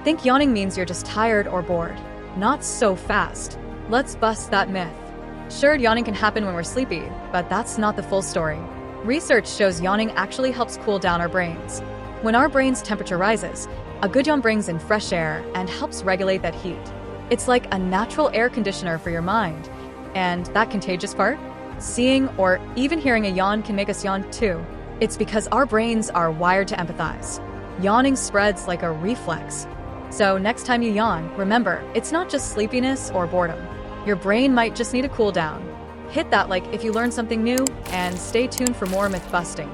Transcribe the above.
think yawning means you're just tired or bored. Not so fast. Let's bust that myth. Sure, yawning can happen when we're sleepy, but that's not the full story. Research shows yawning actually helps cool down our brains. When our brain's temperature rises, a good yawn brings in fresh air and helps regulate that heat. It's like a natural air conditioner for your mind. And that contagious part? Seeing or even hearing a yawn can make us yawn too. It's because our brains are wired to empathize. Yawning spreads like a reflex. So next time you yawn, remember, it's not just sleepiness or boredom. Your brain might just need to cool down. Hit that like if you learned something new, and stay tuned for more myth busting.